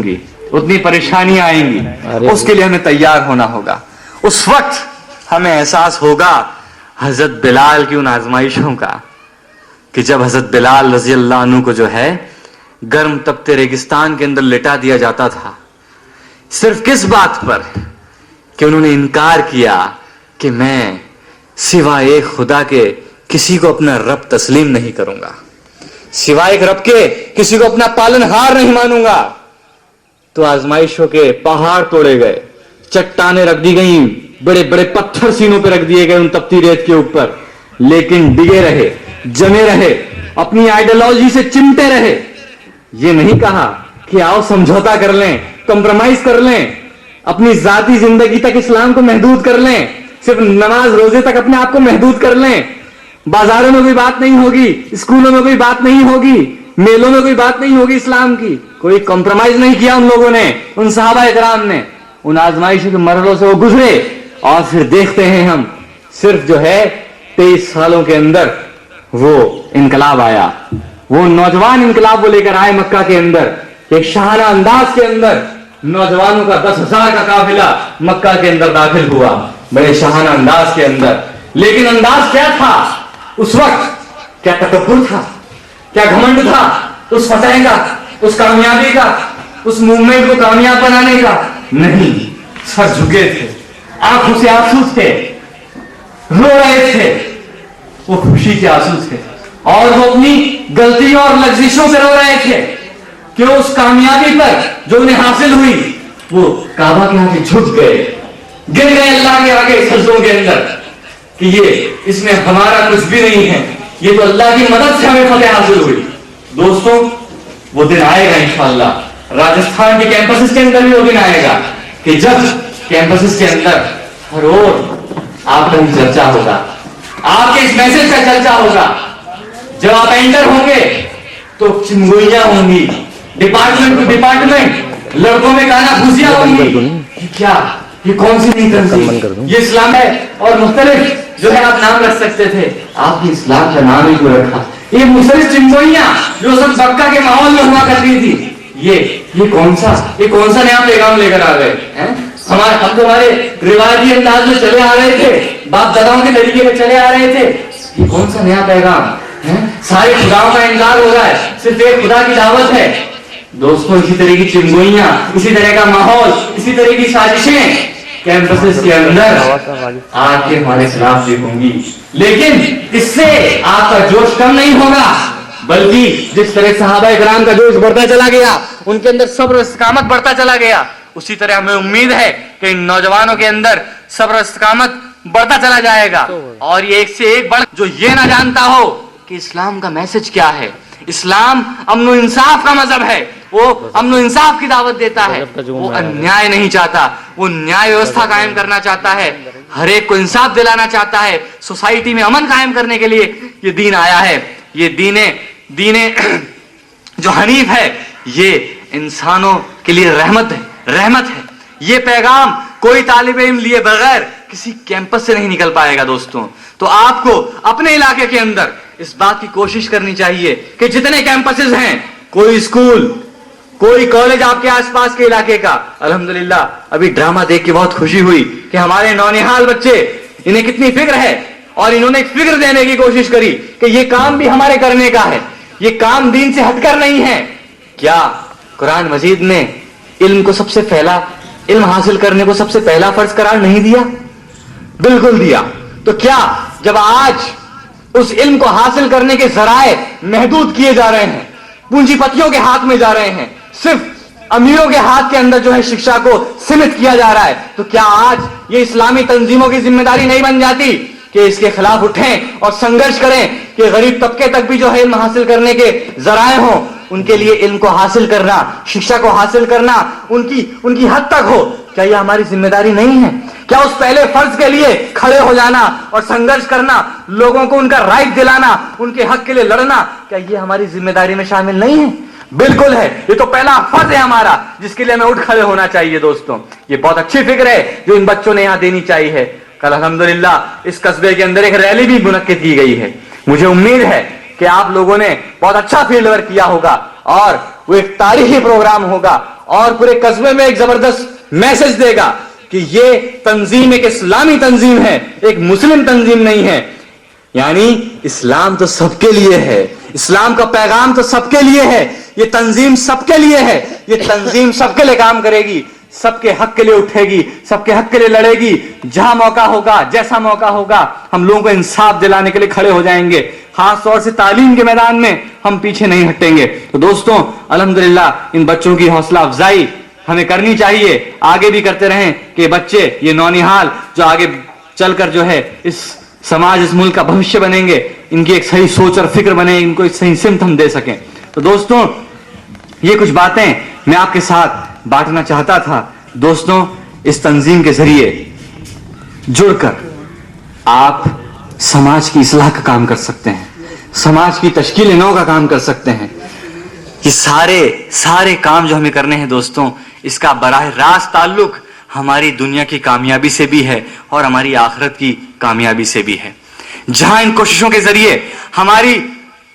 होंगी, उतनी परेशानियां आएंगी, उसके लिए हमें तैयार होना होगा। उस वक्त हमें एहसास होगा हजरत बिलाल की उन आजमाइशों का कि जब हजरत बिलाल रजी अल्लाह अन्हु को जो है गर्म तपते रेगिस्तान के अंदर लिटा दिया जाता था, सिर्फ किस बात पर कि उन्होंने इनकार किया कि मैं सिवाय एक खुदा के किसी को अपना रब तस्लीम नहीं करूंगा, सिवाय एक रब के किसी को अपना पालनहार नहीं मानूंगा। तो आजमाइशों के पहाड़ तोड़े गए, चट्टानें रख दी गई, बड़े बड़े पत्थर सीनों पे रख दिए गए उन तपती रेत के ऊपर, लेकिन डिगे रहे, जमे रहे, अपनी आइडियोलॉजी से चिमटे रहे। ये नहीं कहा कि आओ समझौता कर लें, कॉम्प्रोमाइज कर लें, अपनी जाती जिंदगी तक इस्लाम को महदूद कर लें, सिर्फ नमाज रोजे तक अपने आप को महदूद कर लें, बाजारों में कोई बात नहीं होगी, स्कूलों में कोई बात नहीं होगी, मेलों में कोई बात नहीं होगी इस्लाम की। कोई कॉम्प्रोमाइज नहीं किया उन लोगों ने, उन सहाबा इकराम ने। उन आजमाइशों के मरहलों से वो गुजरे और फिर देखते हैं हम सिर्फ जो है 23 सालों के अंदर वो इनकलाब आया, वो नौजवान इनकलाब वो लेकर आए मक्का के अंदर। एक शाहाना अंदाज के अंदर नौजवानों का 10,000 का काफिला मक्का के अंदर दाखिल हुआ, बड़े शाहाना अंदाज के अंदर। लेकिन अंदाज क्या था उस वक्त? क्या तकब्बुर था, क्या घमंड था उस फतह का, उस कामयाबी का, उस मूवमेंट को कामयाब बनाने का? नहीं, सर झुके थे, आंखों से आंसू थे, रो रहे थे, वो खुशी के आंसू थे, और वो अपनी गलतियों और लग्जिशों पे रो रहे थे कि उस कामयाबी पर जो उन्हें हासिल हुई वो काबा के आगे झुक गए, गिर गए अल्लाह के आगे सजदों के अंदर कि ये इसमें हमारा कुछ भी नहीं है, ये तो अल्लाह की मदद से हमें फतेह हासिल हुई। दोस्तों, वो दिन आएगा इंशाअल्लाह, राजस्थान के कैंपसेस के अंदर भी वो दिन आएगा कि जब कैंपसेस के अंदर हर ओर आपका ही चर्चा होगा, आपके इस मैसेज का चर्चा होगा। जब आप एंटर होंगे तो चिंगुइयां होंगी, डिपार्टमेंट टू डिपार्टमेंट लड़कों में काना फूसियां होंगी। क्या ये कौन सी नई तंजीम, ये इस्लाम है? और मुख्तलिफ जो है आप नाम रख सकते थे, आपने इस्लाम का नाम ही क्यों रखा? ये मुख्तलिफ चिंगुइयां जो सब मक्का के माहौल में हुआ करती थी, ये कौन सा नया पैगाम लेकर आ गए हैं? हम तुम्हारे रिवायती अंदाज में चले आ रहे थे, बाप दादाओं के तरीके में चले आ रहे थे, ये कौन सा नया पैगाम है? सारे खुदाओं का इनकार हो रहा है, सिर्फ एक खुदा की दावत है। दोस्तों, इसी तरह की चिंगुइयां, इसी तरह का माहौल, इसी तरह की साजिशें कैंपसेस के अंदर आके हमारे खिलाफ भी होंगी, लेकिन इससे आपका जोश कम नहीं होगा, बल्कि जिस तरह सहाबा इकराम का जोश बढ़ता चला गया, उनके अंदर सब्र इस्तिकामत बढ़ता चला गया, उसी तरह हमें उम्मीद है कि इन नौजवानों के अंदर सब्र इस्तिकामत बढ़ता चला जाएगा। और ये एक से एक बढ़, जो ये ना जानता हो कि इस्लाम का मैसेज क्या है, इस्लाम अमन इंसाफ का मजहब है, वो अमन इंसाफ की दावत देता है, वो अन्याय नहीं चाहता, वो न्याय व्यवस्था कायम करना चाहता है, हर एक को इंसाफ दिलाना चाहता है, सोसाइटी में अमन कायम करने के लिए ये दीन आया है। ये दीने जो हनीफ है, ये इंसानों के लिए रहमत है। ये पैगाम कोई तालिब इल्म लिए बगैर किसी कैंपस से नहीं निकल पाएगा। दोस्तों, तो आपको अपने इलाके के अंदर इस बात की कोशिश करनी चाहिए कि जितने कैंपसेस हैं, कोई स्कूल, कोई कॉलेज आपके आसपास के इलाके का, अल्हम्दुलिल्लाह अभी ड्रामा देख के बहुत खुशी हुई कि हमारे नौनिहाल बच्चे, इन्हें कितनी फिक्र है और इन्होंने एक फिक्र देने की कोशिश करी कि ये काम भी हमारे करने का है, ये काम दीन से हटकर नहीं है। क्या कुरान मजीद ने इल्म को सबसे पहला, इल्म हासिल करने को सबसे पहला फर्ज करार नहीं दिया? बिल्कुल दिया। तो क्या जब आज उस इल्म को हासिल करने के जराए महदूद किए जा रहे हैं, पूंजीपतियों के हाथ में जा रहे हैं, सिर्फ अमीरों के हाथ के अंदर जो है शिक्षा को सीमित किया जा रहा है, तो क्या आज ये इस्लामी तंजीमों की जिम्मेदारी नहीं बन जाती कि इसके खिलाफ उठें और संघर्ष करें कि गरीब तबके तक भी जो है इल्म हासिल करने के जराए हों, उनके लिए इल्म को हासिल करना, शिक्षा को हासिल करना उनकी हद तक हो? क्या यह हमारी जिम्मेदारी नहीं है? क्या उस पहले फर्ज के लिए खड़े हो जाना और संघर्ष करना, लोगों को उनका राइट दिलाना, उनके हक के लिए लड़ना, क्या यह हमारी जिम्मेदारी में शामिल नहीं है? बिल्कुल है। ये तो पहला फर्ज है हमारा, जिसके लिए हमें उठ खड़े होना चाहिए। दोस्तों, ये बहुत अच्छी फिक्र है जो इन बच्चों ने यहां देनी चाहिए। कल अल्हम्दुलिल्लाह इस कस्बे के अंदर एक रैली भी मुनक्किद की गई है। मुझे उम्मीद है कि आप लोगों ने बहुत अच्छा फील्ड वर्क किया होगा और वो एक तारीखी प्रोग्राम होगा اور پورے قصبے میں ایک زبردست میسج دے گا کہ یہ تنظیم ایک اسلامی تنظیم ہے, ایک مسلم تنظیم نہیں ہے. یعنی اسلام تو سب کے لیے ہے, اسلام کا پیغام تو سب کے لیے ہے, یہ تنظیم سب کے لیے ہے, یہ تنظیم سب کے لیے کام کرے گی, سب کے حق کے لیے اٹھے گی, سب کے حق کے لیے لڑے گی. جہاں موقع ہوگا, جیسا موقع ہوگا, ہم لوگوں کو انصاف دلانے کے لیے کھڑے ہو جائیں گے. خاص طور سے تعلیم کے میدان میں ہم پیچھے نہیں ہٹیں گے. تو دوستوں, الحمدللہ ان بچوں کی حوصلہ افزائی ہمیں کرنی چاہیے, آگے بھی کرتے رہیں کہ بچے, یہ نونہال جو آگے چل کر جو ہے اس سماج, اس ملک کا بھوشیہ بنیں گے, ان کی ایک صحیح سوچ اور فکر بنے, ان کو ایک صحیح سمت ہم دے سکیں. تو دوستوں, یہ کچھ باتیں میں آپ کے ساتھ بانٹنا چاہتا تھا. دوستوں, اس تنظیم کے ذریعے جڑ کر آپ سماج کی اصلاح کا کام کر سکتے ہیں, سماج کی تشکیل نو کا کام کر سکتے ہیں. یہ سارے کام جو ہمیں کرنے ہیں دوستوں, اس کا براہ راست تعلق ہماری دنیا کی کامیابی سے بھی ہے اور ہماری آخرت کی کامیابی سے بھی ہے. جہاں ان کوششوں کے ذریعے ہماری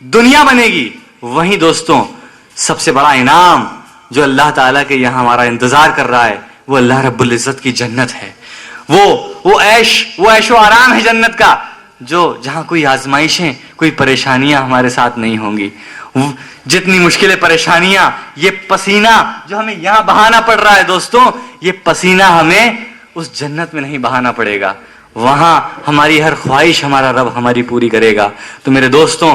دنیا بنے گی, وہیں دوستوں سب سے بڑا انعام جو اللہ تعالیٰ کے یہاں ہمارا انتظار کر رہا ہے, وہ اللہ رب العزت کی جنت ہے. وہ عیش و آرام ہے جنت کا, جہاں کوئی آزمائشیں, کوئی پریشانیاں ہمارے ساتھ نہیں ہوں گی. جتنی مشکلیں, پریشانیاں, یہ پسینہ جو ہمیں یہاں بہانا پڑ رہا ہے دوستوں, یہ پسینہ ہمیں اس جنت میں نہیں بہانا پڑے گا. وہاں ہماری ہر خواہش ہمارا رب ہماری پوری کرے گا. تو میرے دوستوں,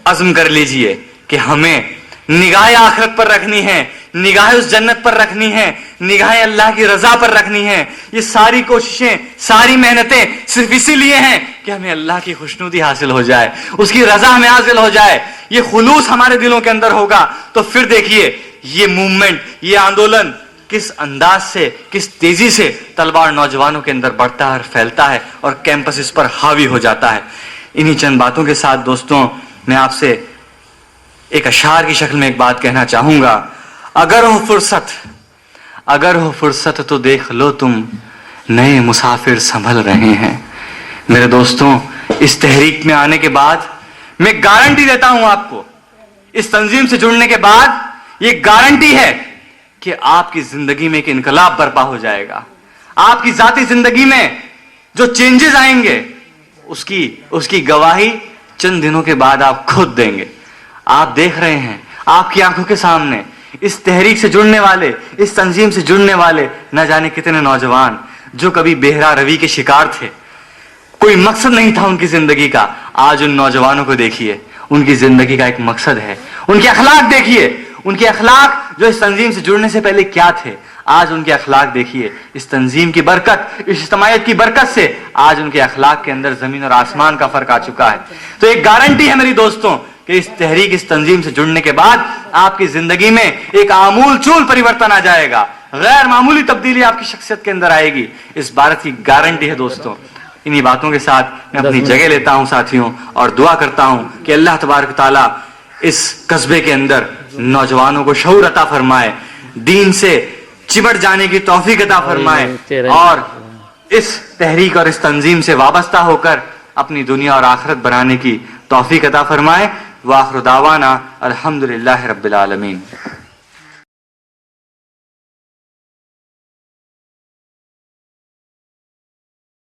عزم کر لیجئے کہ ہمیں نگاہ آخرت پر رکھنی ہے, نگاہ اس جنت پر رکھنی ہے, نگاہ اللہ کی رضا پر رکھنی ہے. یہ ساری کوششیں, ساری محنتیں صرف اسی لیے ہیں کہ ہمیں اللہ کی خوشنودی حاصل ہو جائے, اس کی رضا ہمیں حاصل ہو جائے. یہ خلوص ہمارے دلوں کے اندر ہوگا تو پھر دیکھیے یہ موومنٹ, یہ آندولن کس انداز سے, کس تیزی سے تلوار نوجوانوں کے اندر بڑھتا ہے اور پھیلتا ہے اور کیمپس اس پر حاوی ہو جاتا ہے. انہی چند باتوں کے ساتھ دوستوں, میں آپ سے ایک اشعار کی شکل میں ایک بات کہنا چاہوں گا. اگر ہو فرصت تو دیکھ لو تم, نئے مسافر سنبھل رہے ہیں. میرے دوستوں, اس تحریک میں آنے کے بعد میں گارنٹی دیتا ہوں آپ کو, اس تنظیم سے جڑنے کے بعد یہ گارنٹی ہے کہ آپ کی زندگی میں ایک انقلاب برپا ہو جائے گا. آپ کی ذاتی زندگی میں جو چینجز آئیں گے, اس کی گواہی چند دنوں کے بعد آپ خود دیں گے. آپ دیکھ رہے ہیں آپ کی آنکھوں کے سامنے اس تحریک سے جڑنے والے, اس تنظیم سے جڑنے والے نہ جانے کتنے نوجوان جو کبھی بہرا روی کے شکار تھے, کوئی مقصد نہیں تھا ان کی زندگی کا. آج ان نوجوانوں کو دیکھیے, ان کی زندگی کا ایک مقصد ہے. ان کے اخلاق دیکھیے, ان کے اخلاق جو اس تنظیم سے جڑنے سے پہلے کیا تھے, آج ان کے اخلاق دیکھیے. اس تنظیم کی برکت, اس اجتماعیت کی برکت سے آج ان کے اخلاق کے اندر زمین اور آسمان کا فرق آ چکا ہے. تو ایک گارنٹی ہے میری دوستوں کہ اس تحریک, اس تنظیم سے جڑنے کے بعد آپ کی زندگی میں ایک آمول چول پریورتن آ جائے گا, غیر معمولی تبدیلی آپ کی شخصیت کے اندر آئے گی. اس بات کی گارنٹی ہے دوستوں. انہی باتوں کے ساتھ میں اپنی جگہ لیتا ہوں ساتھیوں, اور دعا کرتا ہوں کہ اللہ تبارک تعالیٰ اس قصبے کے اندر نوجوانوں کو شعور عطا فرمائے, دین سے چمٹ جانے کی توفیق عطا فرمائے, اور اس تحریک اور اس تنظیم سے وابستہ ہو کر اپنی دنیا اور آخرت بنانے کی توفیق عطا فرمائے. وآخر دعوانا الحمدللہ رب العالمین.